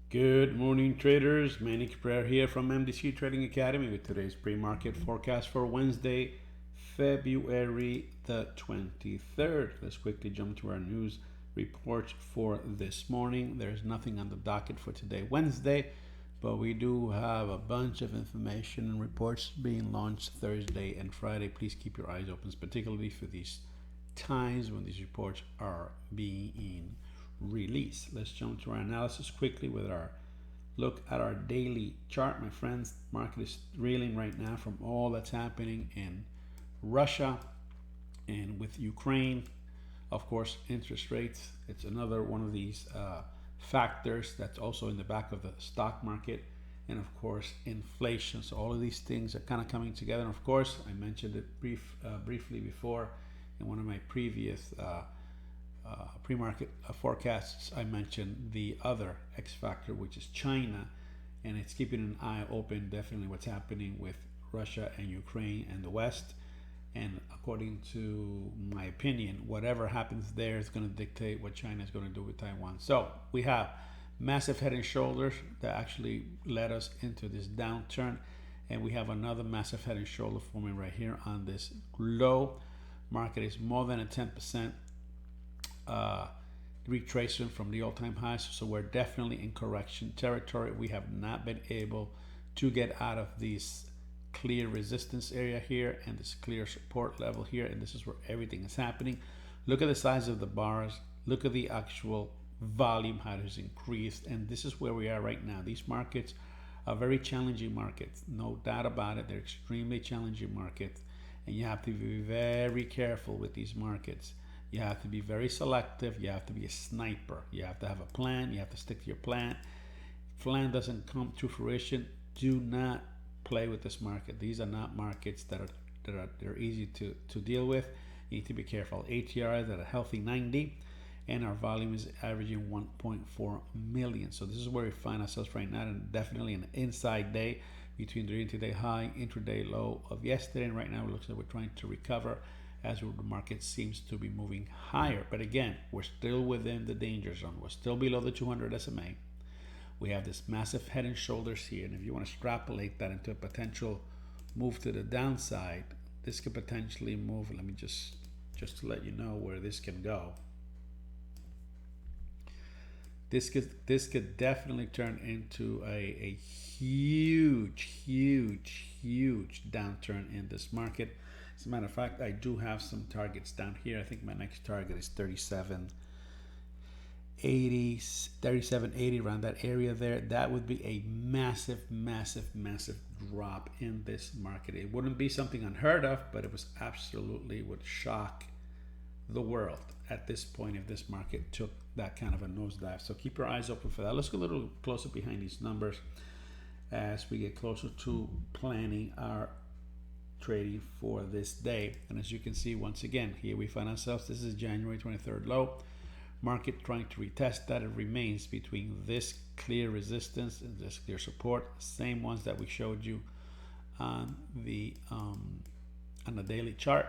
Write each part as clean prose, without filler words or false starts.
Good morning, traders. Manic Prayer here from MDC Trading Academy with today's pre-market forecast for Wednesday, February the 23rd. Let's quickly jump to our news report for this morning. There's nothing on the docket for today, Wednesday, but we do have a bunch of information and reports being launched Thursday and Friday. Please keep your eyes open, particularly for these times when these reports are being released. Let's jump to our analysis quickly with our look at our daily chart, my friends. Market is reeling right now from all that's happening in Russia and with Ukraine. Of course, interest rates, it's another one of these factors that's also in the back of the stock market. And of course, inflation. So all of these things are kind of coming together. And of course, I mentioned it briefly before in one of my previous pre-market forecasts. I mentioned the other X factor, which is China, and it's keeping an eye open. Definitely, what's happening with Russia and Ukraine and the West. And according to my opinion, whatever happens there is going to dictate what China is going to do with Taiwan. So we have massive head and shoulders that actually led us into this downturn, and we have another massive head and shoulder forming right here on this low. Market is more than a 10% retracement from the all-time highs, so we're definitely in correction territory. We have not been able to get out of this clear resistance area here and this clear support level here, and this is where everything is happening. Look at the size of the bars, look at the actual volume, how it has increased, and this is where we are right now. These markets are very challenging markets, no doubt about it. They're extremely challenging markets, and you have to be very careful with these markets. You have to be very selective. You have to be a sniper. You have to have a plan. You have to stick to your plan. If plan doesn't come to fruition, do not play with this market. These are not markets that are easy to deal with. You need to be careful. ATR is at a healthy 90, and our volume is averaging 1.4 million. So this is where we find ourselves right now, and definitely an inside day between the intraday high, intraday low of yesterday, and right now it looks like we're trying to recover as the market seems to be moving higher. But again, we're still within the danger zone. We're still below the 200 SMA. We have this massive head and shoulders here, and if you want to extrapolate that into a potential move to the downside, this could potentially move. Let me just to let you know where this can go. This could definitely turn into a huge downturn in this market. As a matter of fact, I do have some targets down here. I think my next target is 3780, around that area there. That would be a massive drop in this market. It wouldn't be something unheard of, but it was absolutely would shock the world at this point if this market took that kind of a nosedive. So keep your eyes open for that. Let's go a little closer behind these numbers as we get closer to planning our trading for this day. And as you can see, once again, here we find ourselves. This is January 23rd low. Market trying to retest that. It remains between this clear resistance and this clear support, same ones that we showed you on the daily chart.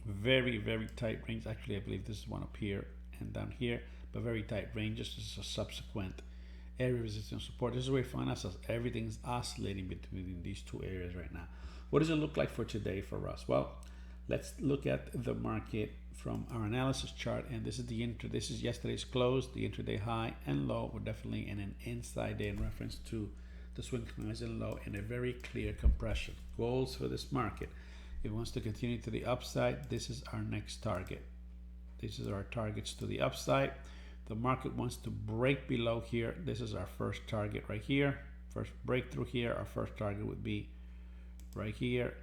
Very tight range. Actually, I believe this is one up here and down here, but very tight ranges. This is a subsequent area resistance support. This is where we find ourselves. Everything's oscillating between these two areas right now. What does it look like for today for us? Well, let's look at the market from our analysis chart, and this is this is yesterday's close, the intraday high and low. We're definitely in an inside day in reference to the swing highs and low, and a very clear compression. Goals for this market: if it wants to continue to the upside, this is our next target. This is our targets to the upside. The market wants to break below here. This is our first target right here. First breakthrough here. Our first target would be right here,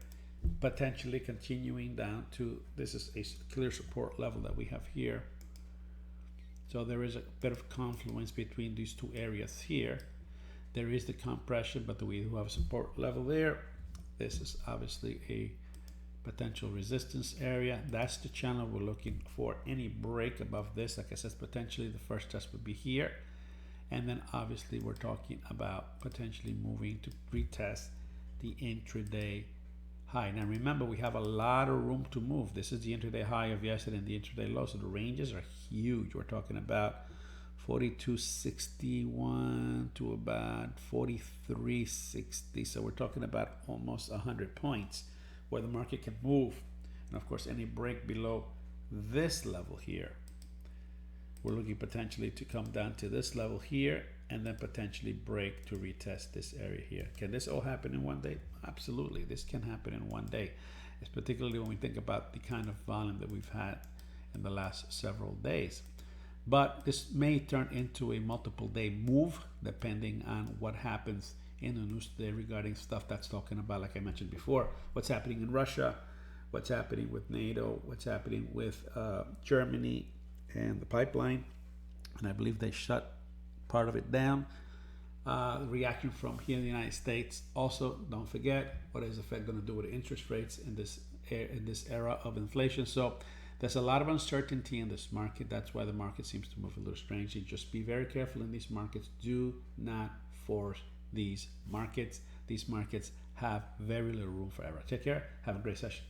potentially continuing down to, this is a clear support level that we have here. So there is a bit of confluence between these two areas here. There is the compression, but we do have a support level there. This is obviously a potential resistance area. That's the channel we're looking for. Any break above this, like I said, potentially the first test would be here, and then obviously we're talking about potentially moving to retest the intraday high. Now remember, we have a lot of room to move. This is the intraday high of yesterday and the intraday low, so the ranges are huge. We're talking about 42.61 to about 43.60. So we're talking about almost 100 points where the market can move. And of course, any break below this level here, we're looking potentially to come down to this level here and then potentially break to retest this area here. Can this all happen in one day? Absolutely, this can happen in one day. It's particularly when we think about the kind of volume that we've had in the last several days. But this may turn into a multiple day move depending on what happens in the news today regarding stuff that's talking about, like I mentioned before, what's happening in Russia, what's happening with NATO, what's happening with Germany and the pipeline. And I believe they shut part of it down. Reaction from here in the United States. Also, don't forget, what is the Fed going to do with interest rates in this era of inflation? So there's a lot of uncertainty in this market. That's why the market seems to move a little strangely. Just be very careful in these markets. Do not force these markets. These markets have very little room for error. Take care. Have a great session.